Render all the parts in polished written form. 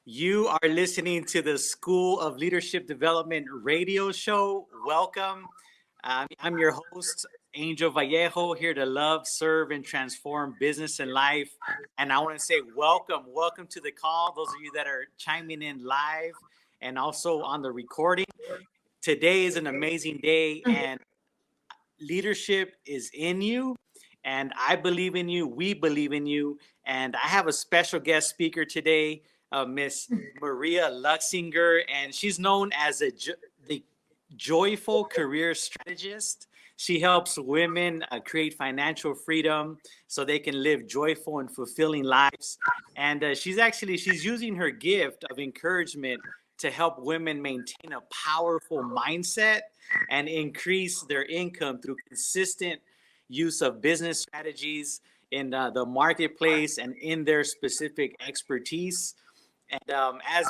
You are listening to the School of Leadership Development radio show. Welcome. I'm your host, Angel Vallejo, here to love, serve, and transform business and life. And I want to say welcome to the call. Those of you that are chiming in live and also on the recording. Today is an amazing day, and leadership is in you. And I believe in you. We believe in you. And I have a special guest speaker today, Miss Maria Luchsinger, and she's known as the Joyful Career Strategist. She helps women create financial freedom so they can live joyful and fulfilling lives. And she's using her gift of encouragement to help women maintain a powerful mindset and increase their income through consistent use of business strategies in the marketplace and in their specific expertise. And as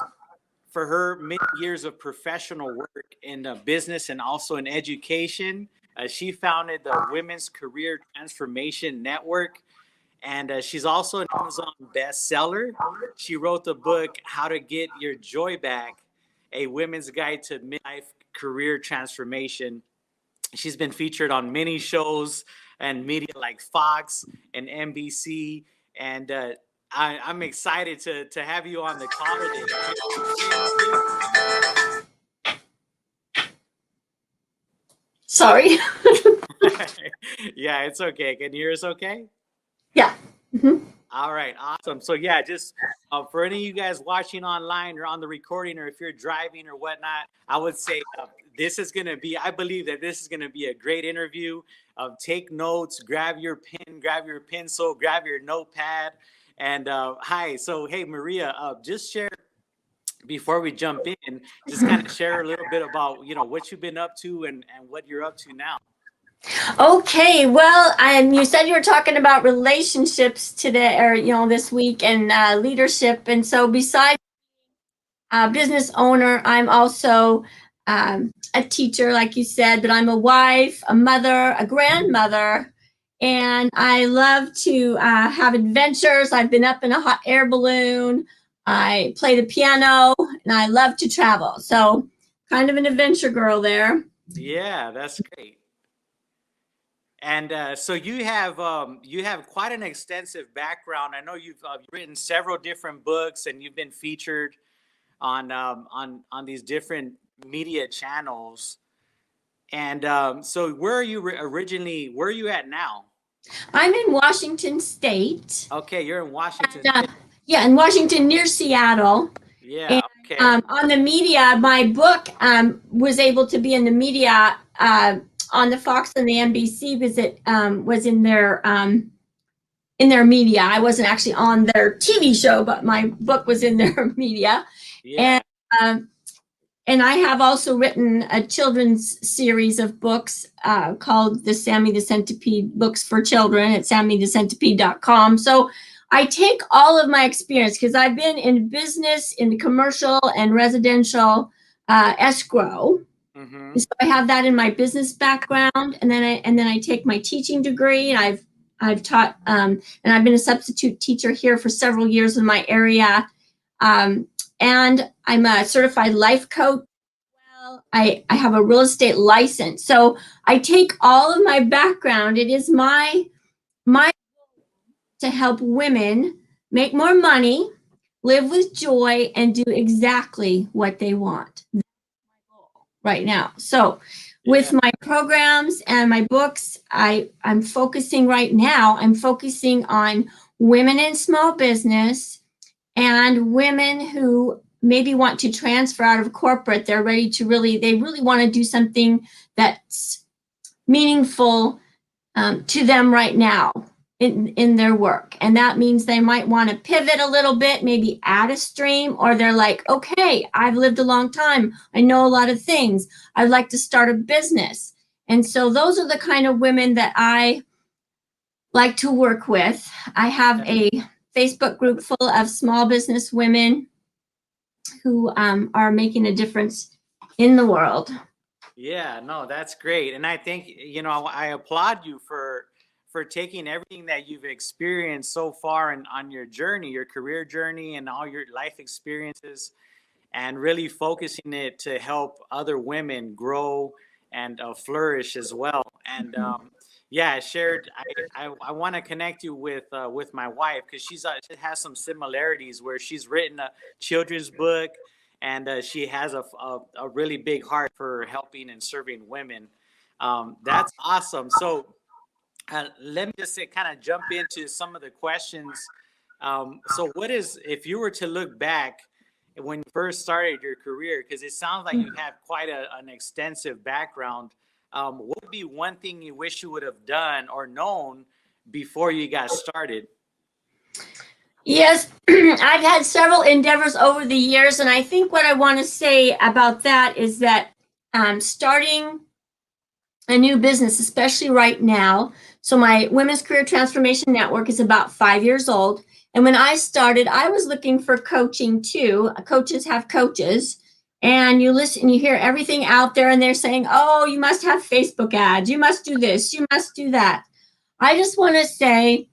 for her many years of professional work in business and also in education, she founded the Women's Career Transformation Network. And she's also an Amazon bestseller. She wrote the book, How to Get Your Joy Back, a women's guide to midlife career transformation. She's been featured on many shows and media like Fox and NBC. And I'm excited to have you on the call today. Sorry. Yeah, it's okay. Can you hear us okay? Yeah. Mm-hmm. All right, awesome. So yeah, just for any of you guys watching online or on the recording, or if you're driving or whatnot, I would say I believe that this is going to be a great interview. Take notes, grab your pen, grab your pencil, grab your notepad. And hi, so hey, Maria, just share, before we jump in, just kind of share a little bit about, what you've been up to and what you're up to now. Okay. Well, you said you were talking about relationships today, or this week, and leadership. And so, besides business owner, I'm also a teacher, like you said. But I'm a wife, a mother, a grandmother, and I love to have adventures. I've been up in a hot air balloon. I play the piano, and I love to travel. So, kind of an adventure girl there. Yeah, that's great. And so you have quite an extensive background. I know you've written several different books, and you've been featured on these different media channels. And so where are you originally? Where are you at now? I'm in Washington State. Okay, you're in Washington And, State. yeah, in Washington, near Seattle. Yeah. And, Okay. on the media, my book was able to be in the media on the Fox and the NBC because it was in their media. I wasn't actually on their TV show, but my book was in their media. Yeah. And I have also written a children's series of books called the Sammy the Centipede Books for Children at sammythecentipede.com. So I take all of my experience, because I've been in business, in the commercial and residential escrow. Mm-hmm. So I have that in my business background, and then I take my teaching degree, and I've taught, and I've been a substitute teacher here for several years in my area, and I'm a certified life coach. Well, I have a real estate license, so I take all of my background. It is my to help women make more money, live with joy, and do exactly what they want. That's my goal right now. So with my programs and my books, I'm focusing right now, I'm focusing on women in small business and women who maybe want to transfer out of corporate. They're ready to they really want to do something that's meaningful to them right now in their work. And that means they might want to pivot a little bit, maybe add a stream, or they're like, okay, I've lived a long time. I know a lot of things. I'd like to start a business. And so those are the kind of women that I like to work with. I have a Facebook group full of small business women who are making a difference in the world. Yeah, no, that's great. And I think, I applaud you for for taking everything that you've experienced so far on your journey, your career journey, and all your life experiences, and really focusing it to help other women grow and flourish as well. And yeah, I shared. I want to connect you with my wife, because she has some similarities where she's written a children's book, and she has a really big heart for helping and serving women. That's awesome. So let me just kind of jump into some of the questions. So if you were to look back when you first started your career, because it sounds like you have quite an extensive background, what would be one thing you wish you would have done or known before you got started? Yes, I've had several endeavors over the years, and I think what I want to say about that is that starting a new business, especially right now. So my Women's Career Transformation Network is about 5 years old. And when I started, I was looking for coaching too. Coaches have coaches. And you listen, you hear everything out there, and they're saying, oh, you must have Facebook ads. You must do this. You must do that. I just want to say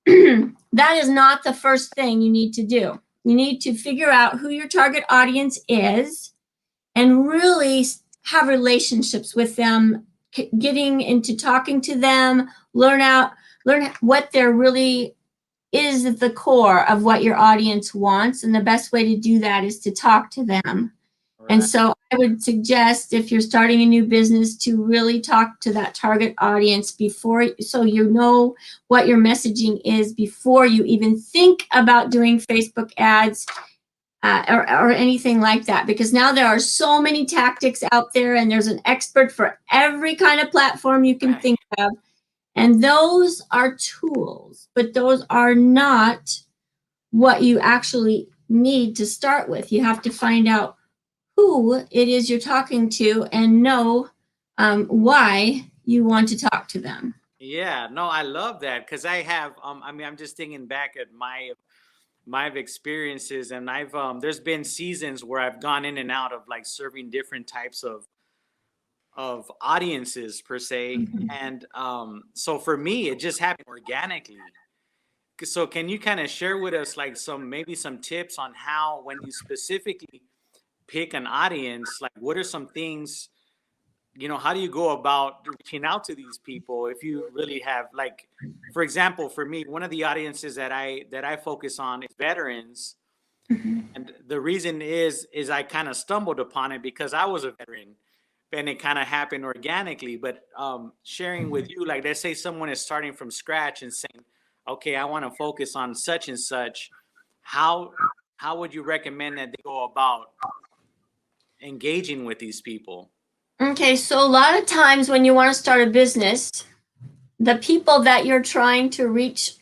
that is not the first thing you need to do. You need to figure out who your target audience is and really have relationships with them, getting into talking to them, learn what there really is at the core of what your audience wants. And the best way to do that is to talk to them. Right. And so I would suggest, if you're starting a new business, to really talk to that target audience so you know what your messaging is before you even think about doing Facebook ads. Or anything like that, because now there are so many tactics out there, and there's an expert for every kind of platform you can think of. And those are tools, but those are not what you actually need to start with. You have to find out who it is you're talking to and know why you want to talk to them. Yeah, no, I love that, because I have, I'm just thinking back at my experiences, and there's been seasons where I've gone in and out of like serving different types of audiences per se. Mm-hmm. And so for me, it just happened organically. So can you kind of share with us like maybe some tips on how, when you specifically pick an audience, like what are some things, how do you go about reaching out to these people if you really have, like, for example, for me, one of the audiences that I focus on is veterans. Mm-hmm. And the reason is I kind of stumbled upon it because I was a veteran, and it kind of happened organically. But sharing with you, like, let's say someone is starting from scratch and saying, okay, I want to focus on such and such. How would you recommend that they go about engaging with these people? Okay, so a lot of times when you want to start a business, the people that you're trying to reach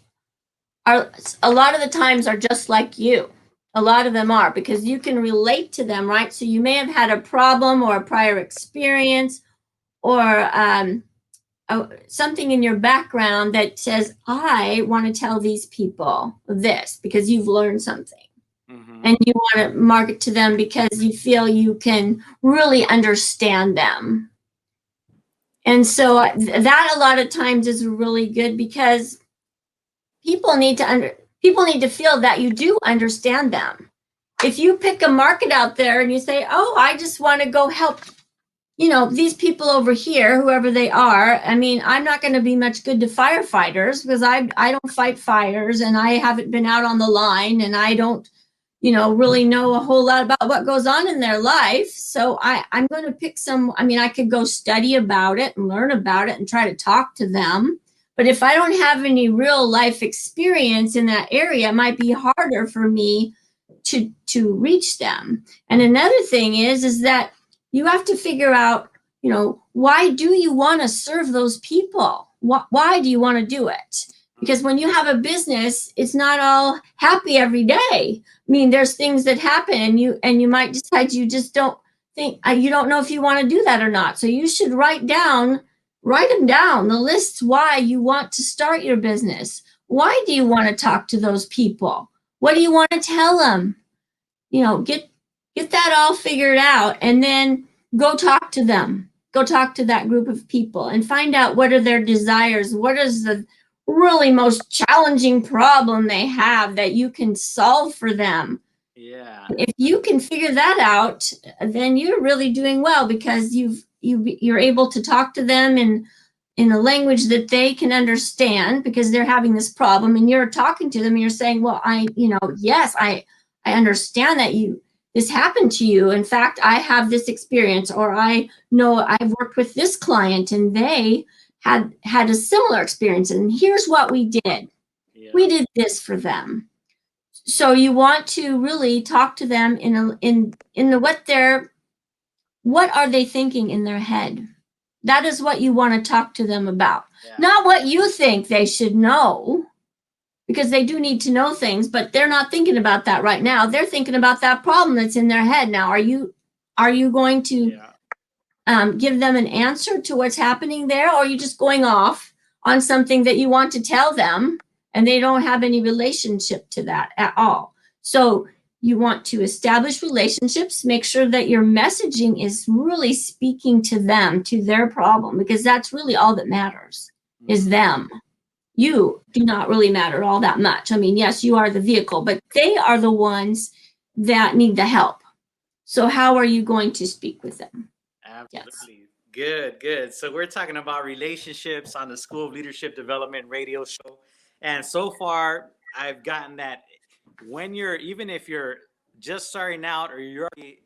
a lot of the times are just like you. A lot of them are, because you can relate to them, right? So you may have had a problem or a prior experience or something in your background that says, I want to tell these people this, because you've learned something. Mm-hmm. And you want to market to them because you feel you can really understand them. And so that a lot of times is really good, because people need to feel that you do understand them. If you pick a market out there and you say, oh, I just want to go help, these people over here, whoever they are. I mean, I'm not going to be much good to firefighters, because I don't fight fires, and I haven't been out on the line, and I don't really know a whole lot about what goes on in their life. So I'm going to pick I could go study about it and learn about it and try to talk to them. But if I don't have any real life experience in that area, it might be harder for me to reach them. And another thing is that you have to figure out, why do you want to serve those people? Why do you want to do it? Because when you have a business, it's not all happy every day. I mean, there's things that happen, and you might decide you just don't think, you don't know if you want to do that or not. So you should write them down, the lists why you want to start your business. Why do you want to talk to those people? What do you want to tell them? Get that all figured out, and then go talk to them. Go talk to that group of people and find out what are their desires. What is really most challenging problem they have that you can solve for them. Yeah. If you can figure that out, then you're really doing well, because you're able to talk to them in a language that they can understand, because they're having this problem, and you're talking to them and you're saying, well, yes, I understand that this happened to you. In fact, I have this experience, or I know I've worked with this client and they had a similar experience, and here's what we did. Yeah. We did this for them. So you want to really talk to them what are they thinking in their head? That is what you want to talk to them about. Yeah. Not what you think they should know, because they do need to know things, but they're not thinking about that right now. They're thinking about that problem that's in their head. Now, are you going to give them an answer to what's happening there, or are you just going off on something that you want to tell them and they don't have any relationship to that at all? So you want to establish relationships, make sure that your messaging is really speaking to them, to their problem, because that's really all that matters, is them. You do not really matter all that much. I mean, yes, you are the vehicle, but they are the ones that need the help. So how are you going to speak with them? Absolutely. Yes. Good. So we're talking about relationships on the School of Leadership Development radio show. And so far, I've gotten that even if you're just starting out or you're already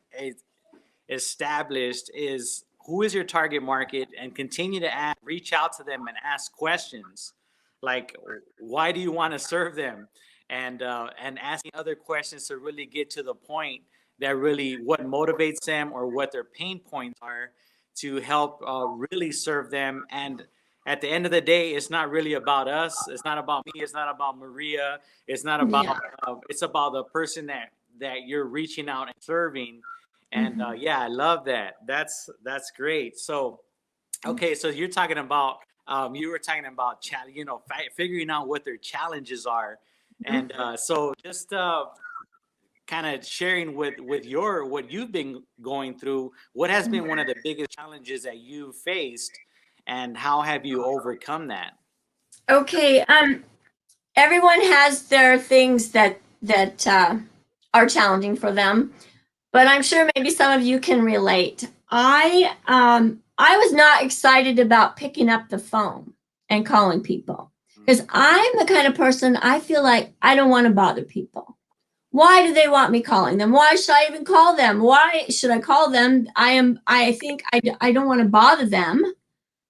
established, is who is your target market, and continue to reach out to them and ask questions like, why do you want to serve them? And asking other questions to really get to the point that really what motivates them or what their pain points are, to help really serve them. And at the end of the day, it's not really about us. It's not about me. It's not about Maria. It's not about. It's about the person that you're reaching out and serving. And I love that. That's great. So, okay, so you're talking about you were talking about figuring out what their challenges are, and so just kind of sharing with what you've been going through. What has been one of the biggest challenges that you've faced, and how have you overcome that? Okay. Everyone has their things that are challenging for them, but I'm sure maybe some of you can relate. I was not excited about picking up the phone and calling people, because I'm the kind of person, I feel like I don't want to bother people. Why do they want me calling them? Why should I even call them? Why should I call them? I think I don't want to bother them.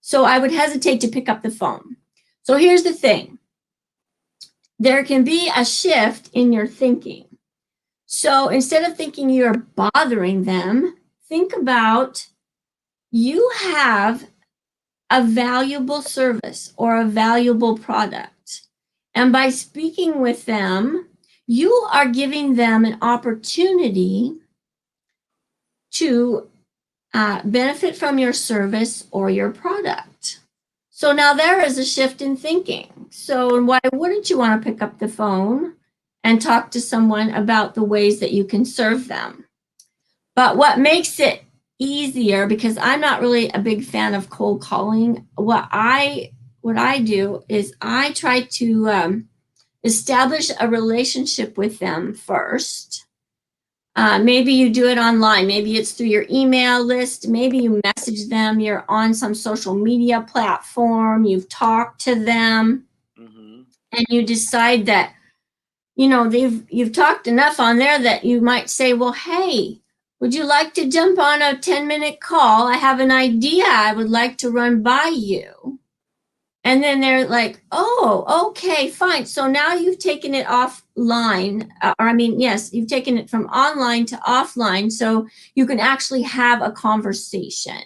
So I would hesitate to pick up the phone. So here's the thing. There can be a shift in your thinking. So instead of thinking you're bothering them, think about you have a valuable service or a valuable product. And by speaking with them, you are giving them an opportunity to benefit from your service or your product. So now there is a shift in thinking. So why wouldn't you want to pick up the phone and talk to someone about the ways that you can serve them? But what makes it easier, because I'm not really a big fan of cold calling, what I do is I try to establish a relationship with them first. Maybe you do it online. Maybe it's through your email list. Maybe you message them. You're on some social media platform. You've talked to them, and you decide that you've talked enough on there that you might say, well, hey, would you like to jump on a 10-minute call? I have an idea I would like to run by you. And then they're like, oh, okay, fine. So now you've taken it offline, you've taken it from online to offline, so you can actually have a conversation.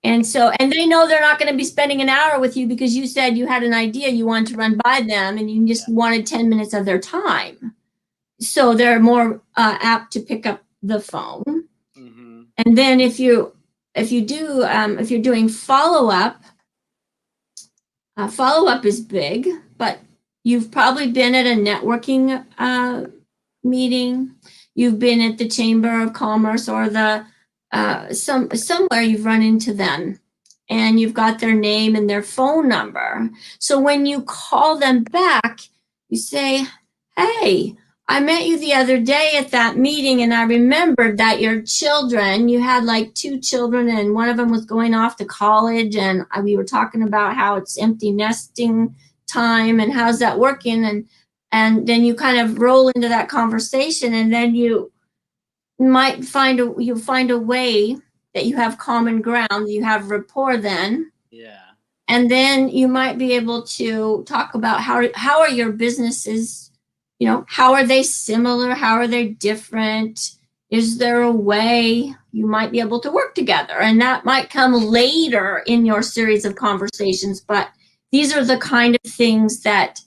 And they know they're not going to be spending an hour with you, because you said you had an idea you wanted to run by them and you just wanted 10 minutes of their time. So they're more apt to pick up the phone. And then if you're doing follow-up, follow-up is big, but you've probably been at a networking meeting. You've been at the Chamber of Commerce or the somewhere you've run into them. and you've got their name and their phone number. So when you call them back, you say, hey, I met you the other day at that meeting, and I remembered that your children, you had like 2 children, and one of them was going off to college, and we were talking about how it's empty nesting time and how's that working, and then you kind of roll into that conversation, and then you might find a way that you have common ground, you have rapport then. Yeah. And then you might be able to talk about how are your businesses, how are they similar? How are they different? Is there a way you might be able to work together? And that might come later in your series of conversations, but these are the kind of things that,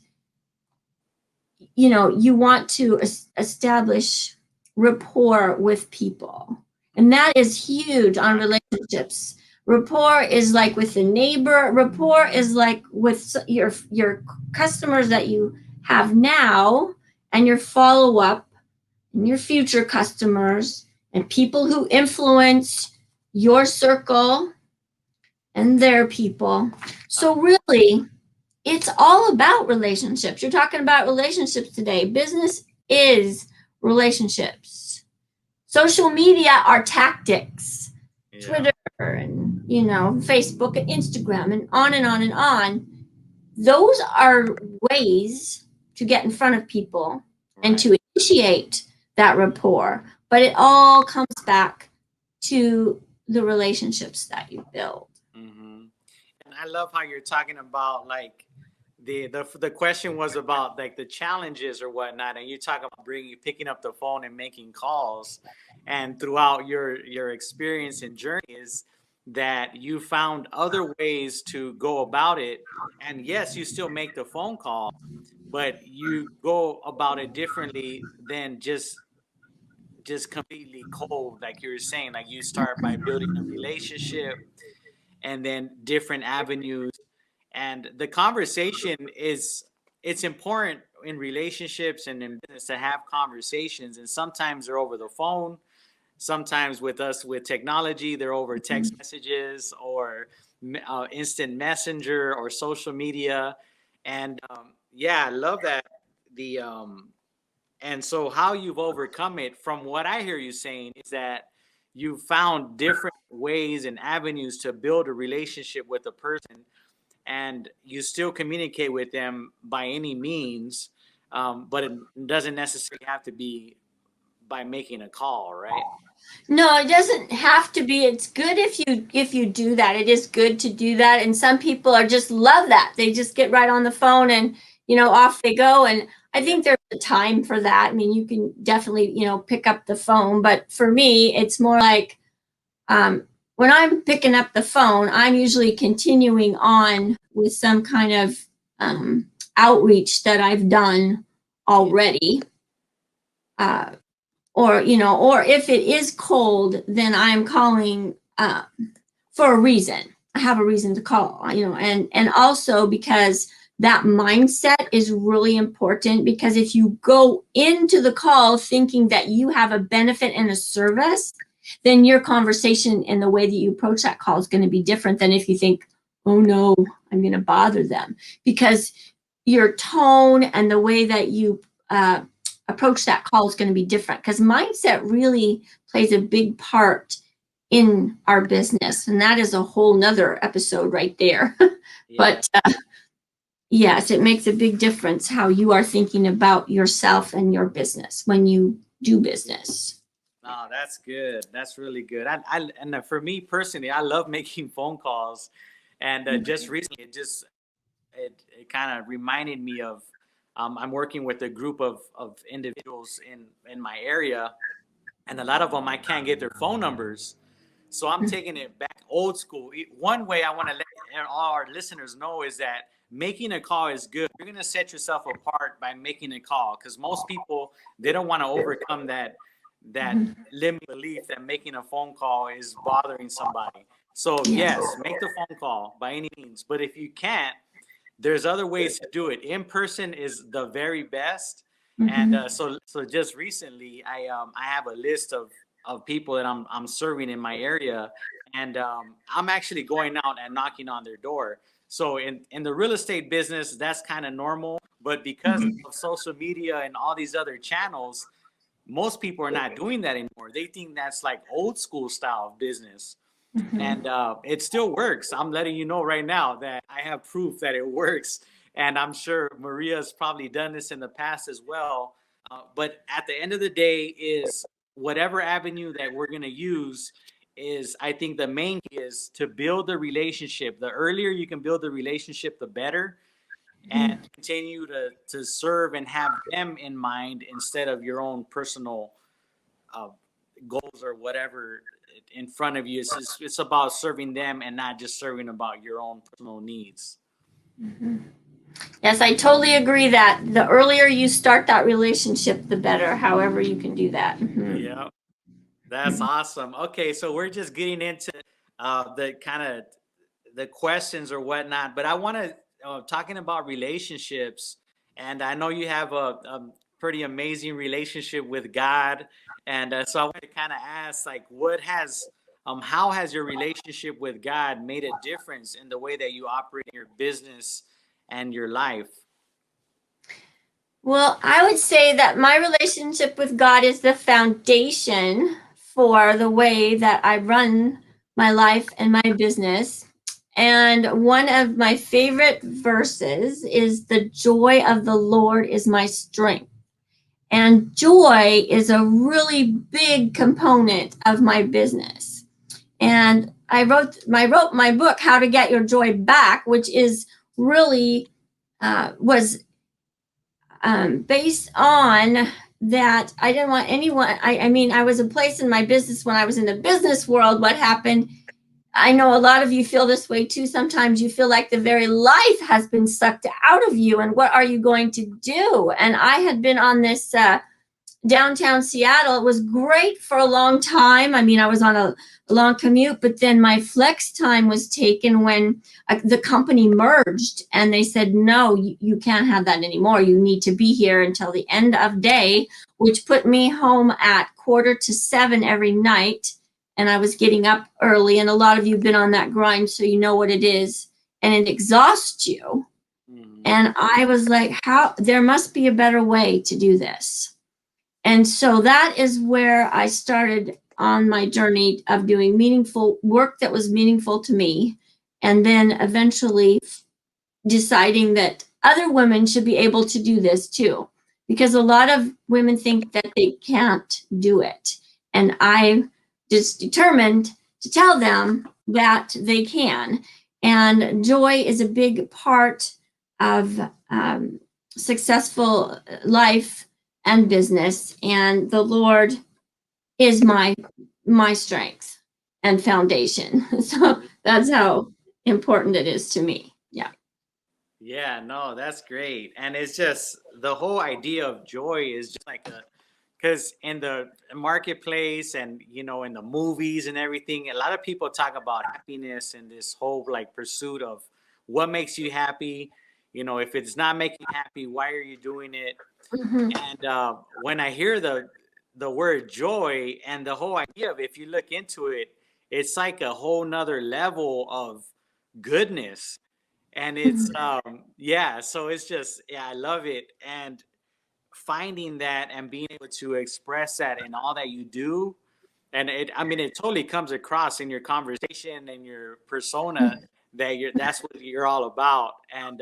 you want to establish rapport with people. And that is huge on relationships. Rapport is like with the neighbor. Rapport is like with your customers that you have now, and your follow-up, and your future customers, and people who influence your circle and their people. So really, it's all about relationships. You're talking about relationships today. Business is relationships. Social media are tactics. Yeah. Twitter and, Facebook and Instagram and on and on and on. Those are ways to get in front of people and to initiate that rapport. But it all comes back to the relationships that you build. Mm-hmm. And I love how you're talking about like the question was about like the challenges or whatnot, and you talk about picking up the phone and making calls, and throughout your experience and journey is that you found other ways to go about it. And yes, you still make the phone call, but you go about it differently than just completely cold, like you were saying. Like you start by building a relationship, and then different avenues. And the conversation it's important in relationships and in business to have conversations. And sometimes they're over the phone. Sometimes with technology, they're over text messages or instant messenger or social media. And I love that. And so how you've overcome it, from what I hear you saying, is that you found different ways and avenues to build a relationship with a person, and you still communicate with them by any means, but it doesn't necessarily have to be by making a call, right? No, it doesn't have to be. It's good if you do that. It is good to do that. And some people are just love that. They just get right on the phone and, off they go. And I think there's a time for that. I mean, you can definitely, pick up the phone. But for me, it's more like when I'm picking up the phone, I'm usually continuing on with some kind of outreach that I've done already. Or if it is cold, then I'm calling for a reason. I have a reason to call, and also because that mindset is really important, because if you go into the call thinking that you have a benefit and a service, then your conversation and the way that you approach that call is going to be different than if you think, oh no, I'm going to bother them, because your tone and the way that you approach that call is going to be different, because mindset really plays a big part in our business. And that is a whole nother episode right there. Yeah. But yes, it makes a big difference how you are thinking about yourself and your business when you do business. Oh, that's good. That's really good. And for me personally, I love making phone calls. And just recently, it kind of reminded me of, I'm working with a group of individuals in my area, and a lot of them I can't get their phone numbers. So I'm taking it back old school. One way I want to let all our listeners know is that making a call is good. You're going to set yourself apart by making a call, because most people, they don't want to overcome that limiting belief that making a phone call is bothering somebody. So yes, make the phone call by any means. But if you can't, there's other ways to do it. In person is the very best. Mm-hmm. And so just recently, I have a list of people that I'm serving in my area, and I'm actually going out and knocking on their door. So in the real estate business, that's kind of normal. But because of social media and all these other channels, most people are not doing that anymore. They think that's like old school style of business. And it still works. I'm letting you know right now that I have proof that it works. And I'm sure Maria's probably done this in the past as well. But at the end of the day, is whatever avenue that we're going to use is, I think the main key is to build the relationship. The earlier you can build the relationship, the better, and continue to serve and have them in mind instead of your own personal goals or whatever in front of you. It's about serving them and not just serving about your own personal needs. Yes, I totally agree that the earlier you start that relationship, the better, however you can do that. Yeah, that's awesome. Okay, so we're just getting into the kind of the questions or whatnot, but I want to talking about relationships, and I know you have a pretty amazing relationship with God, and so I want to kind of ask, like, how has your relationship with God made a difference in the way that you operate your business and your life? Well, I would say that my relationship with God is the foundation for the way that I run my life and my business. And one of my favorite verses is the joy of the Lord is my strength. And joy is a really big component of my business. And I wrote my book, How to Get Your Joy Back, which is really was based on that. I didn't want anyone, I mean, I was a place in my business when I was in the business world. What happened? I know a lot of you feel this way too. Sometimes you feel like the very life has been sucked out of you, and what are you going to do? And I had been on this downtown Seattle. It was great for a long time. I mean, I was on a long commute, but then my flex time was taken when the company merged, and they said, no, you can't have that anymore. You need to be here until the end of day, which put me home at 6:45 every night. And I was getting up early, and a lot of you have been on that grind, so you know what it is, and it exhausts you. And I was like, there must be a better way to do this. And so that is where I started on my journey of doing meaningful work that was meaningful to me. And then eventually deciding that other women should be able to do this too, because a lot of women think that they can't do it. And I just determined to tell them that they can. And joy is a big part of successful life and business, and the Lord is my strength and foundation. So that's how important it is to me. Yeah. Yeah, no, that's great. And it's just the whole idea of joy is just like because in the marketplace and in the movies and everything, a lot of people talk about happiness and this whole like pursuit of what makes you happy. If it's not making you happy, why are you doing it? And when I hear the word joy and the whole idea of, if you look into it, it's like a whole nother level of goodness. And it's so it's just, I love it. And finding that and being able to express that in all that you do, and it totally comes across in your conversation and your persona that that's what you're all about. And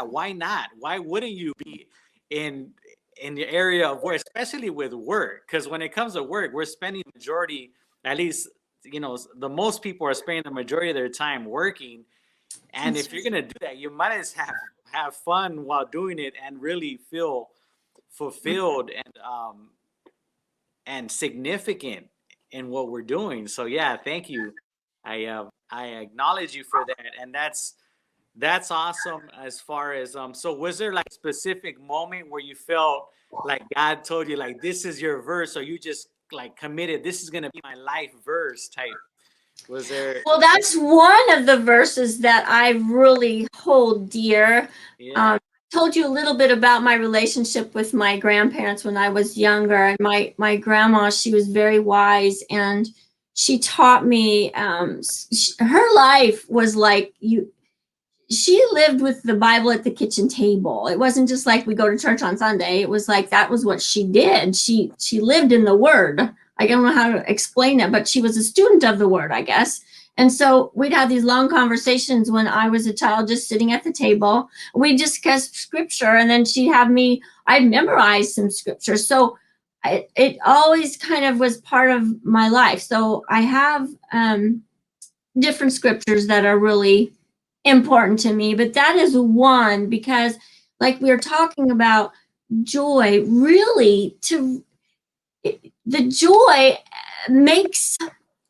why not? Why wouldn't you be in the area of work, especially with work? Because when it comes to work, we're spending the majority, at least the most people are spending the majority of their time working. And if you're gonna do that, you might as well have fun while doing it and really feel fulfilled and significant in what we're doing. So thank you. I acknowledge you for that, and that's awesome. As far as so was there like a specific moment where you felt like God told you like this is your verse, or you just like committed, this is gonna be my life verse type? Was there? Well, that's one of the verses that I really hold dear. Yeah. Told you a little bit about my relationship with my grandparents when I was younger. And my grandma, she was very wise, and she taught me, her life was like she lived with the Bible at the kitchen table. It wasn't just like we go to church on Sunday. It was like that was what she did. She lived in the Word. I don't know how to explain it, but she was a student of the Word, I guess. And so we'd have these long conversations when I was a child, just sitting at the table. We'd discuss scripture, and then she'd have me, I'd memorize some scripture. So it always kind of was part of my life. So I have different scriptures that are really important to me, but that is one, because like we were talking about joy, really the joy makes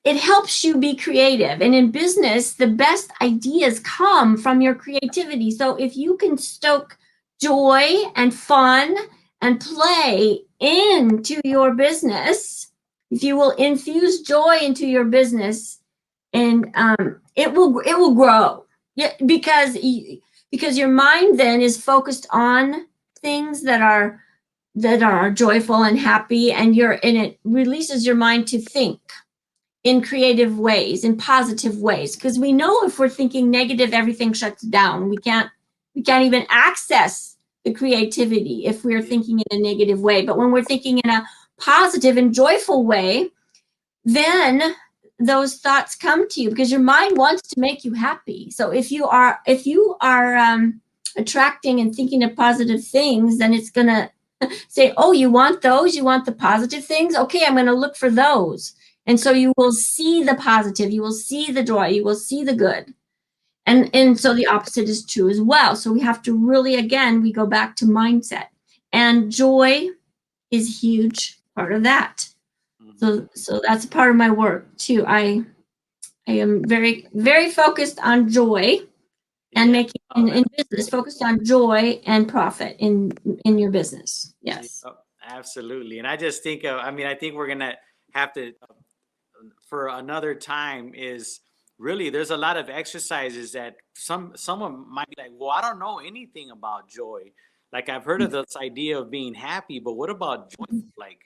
it helps you be creative. And in business, the best ideas come from your creativity. So if you can stoke joy and fun and play into your business, if you will infuse joy into your business, and it will grow. Yeah, because your mind then is focused on things that are joyful and happy, and it releases your mind to think in creative ways, in positive ways, because we know if we're thinking negative, everything shuts down. We can't even access the creativity if we're thinking in a negative way. But when we're thinking in a positive and joyful way, then those thoughts come to you, because your mind wants to make you happy. So if you are attracting and thinking of positive things, then it's gonna say, oh, you want those? You want the positive things? Okay, I'm gonna look for those. And so you will see the positive, you will see the joy, you will see the good. And so the opposite is true as well. So we have to really, again, we go back to mindset. And joy is a huge part of that. So that's a part of my work too. I am very, very focused on joy and making in business, focused on joy and profit in your business. Yes. Absolutely. And I just think I think we're gonna have to for another time is really there's a lot of exercises that someone might be like, well, I don't know anything about joy. Like I've heard of this idea of being happy, but what about joy? Like,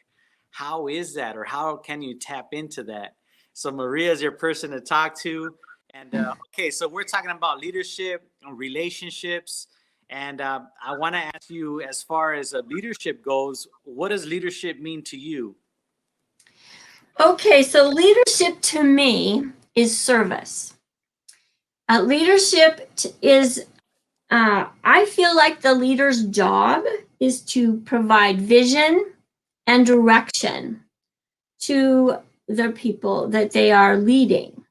how is that, or how can you tap into that? So Maria is your person to talk to. And okay, so we're talking about leadership, relationships, and I want to ask you, as far as leadership goes, what does leadership mean to you? Okay, so leadership to me is service. Leadership is, I feel like the leader's job is to provide vision and direction to the people that they are leading.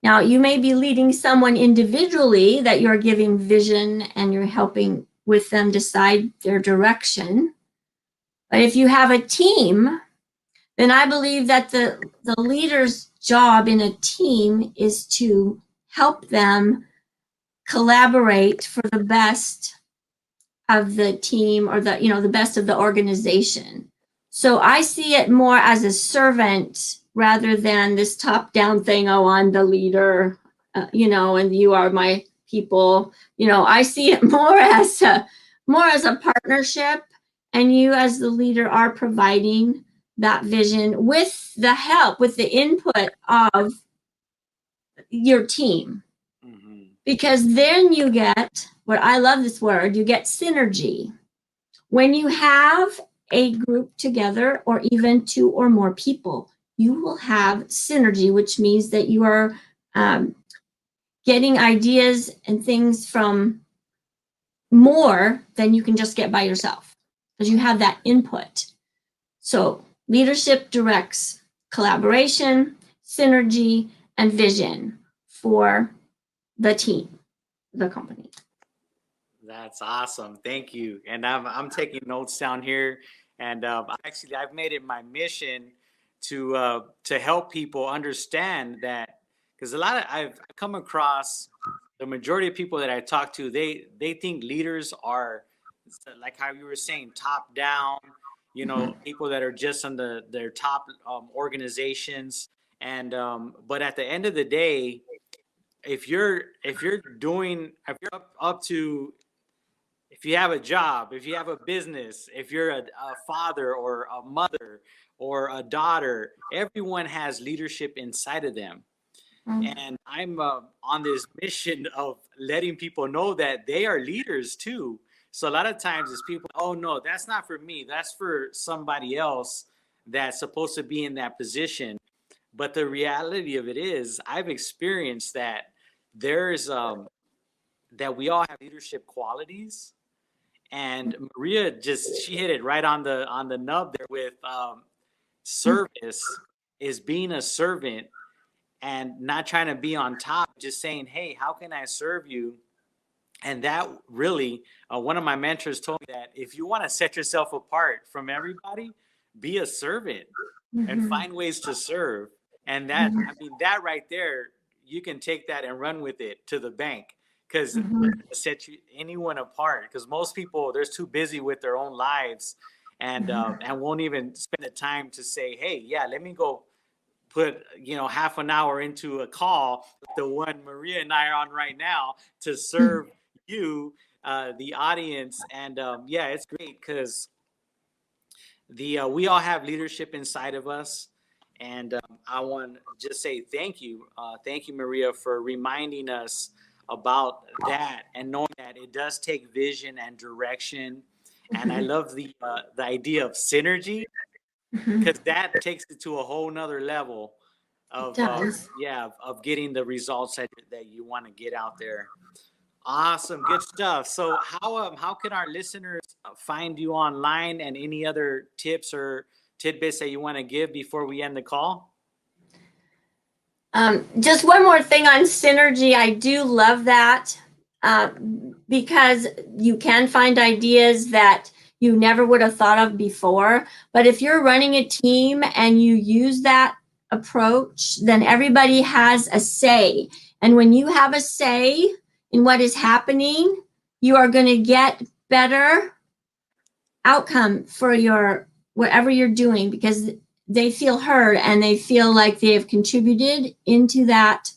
Now, you may be leading someone individually that you're giving vision and you're helping with them decide their direction. But if you have a team, then I believe that the leader's job in a team is to help them collaborate for the best of the team, or the best of the organization. So I see it more as a servant rather than this top-down thing. Oh, I'm the leader, and you are my people. I see it more as a partnership, and you as the leader are providing that vision with the help, with the input of your team. Because then you get, what I love this word, you get synergy. When you have a group together, or even two or more people, you will have synergy, which means that you are getting ideas and things from more than you can just get by yourself, because you have that input. So leadership directs collaboration, synergy, and vision for the team, the company. That's awesome. Thank you. And I'm taking notes down here. And I've made it my mission to help people understand that, because I've come across the majority of people that I talk to, they think leaders are, like how you were saying, top down, people that are just on their top organizations. And but at the end of the day, if you're up to if you have a job, if you have a business, if you're a father or a mother or a daughter, everyone has leadership inside of them. Mm. And I'm on this mission of letting people know that they are leaders too. So a lot of times it's people, oh no, that's not for me. That's for somebody else that's supposed to be in that position. But the reality of it is, I've experienced that there's that we all have leadership qualities. And Maria she hit it right on the nub there with service is being a servant and not trying to be on top, just saying, hey, how can I serve you? And that really, one of my mentors told me that if you want to set yourself apart from everybody, be a servant and Mhm. find ways to serve. And that, Mhm. I mean, that right there, you can take that and run with it to the bank, because Mhm. set you anyone apart. Because most people, they're too busy with their own lives, and won't even spend the time to say, hey, yeah, let me go put half an hour into a call like the one Maria and I are on right now to serve you, the audience. And yeah, it's great because the we all have leadership inside of us. And I want to just say thank you, Maria, for reminding us about that and knowing that it does take vision and direction. And I Mhm. love the idea of synergy, Mhm. because that takes it to a whole nother level It of does. of getting the results that you want to get out there. Awesome, good stuff. So how can our listeners find you online, and any other tips or tidbits that you want to give before we end the call? Just one more thing on synergy. I do love that, because you can find ideas that you never would have thought of before. But if you're running a team and you use that approach, then everybody has a say. And when you have a say in what is happening, you are going to get better outcome for your whatever you're doing, because they feel heard and they feel like they have contributed into that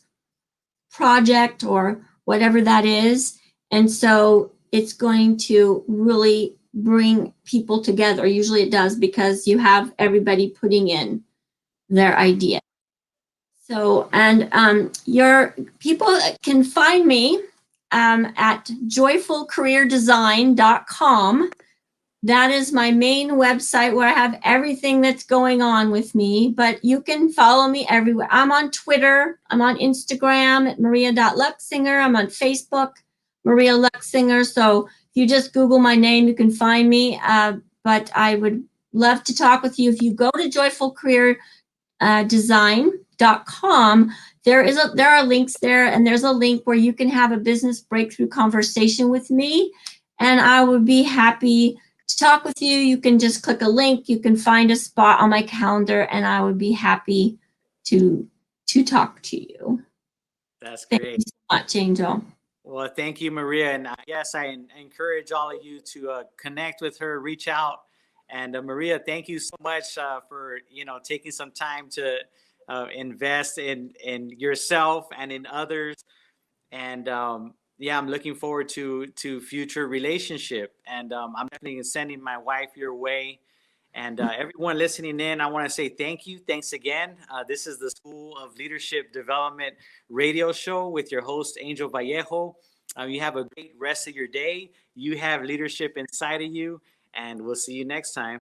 project or whatever that is. And so it's going to really bring people together. Usually it does, because you have everybody putting in their idea. So, and your people can find me at joyfulcareerdesign.com. That is my main website where I have everything that's going on with me, but you can follow me everywhere. I'm on Twitter. I'm on Instagram at maria.luchsinger. I'm on Facebook, Maria Luchsinger. So if you just Google my name, you can find me. But I would love to talk with you. If you go to joyfulcareerdesign.com, there are links there, and there's a link where you can have a business breakthrough conversation with me, and I would be happy to talk with you. You can just click a link. You can find a spot on my calendar, and I would be happy to talk to you. That's Thank great. you so much, Angel. Well, thank you, Maria. And yes, I encourage all of you to connect with her, reach out. And Maria, thank you so much for taking some time to invest in yourself and in others. And yeah, I'm looking forward to future relationship. And I'm definitely sending my wife your way. And everyone listening in, I want to say thank you. Thanks again. This is the School of Leadership Development radio show with your host, Angel Vallejo. You have a great rest of your day. You have leadership inside of you, and we'll see you next time.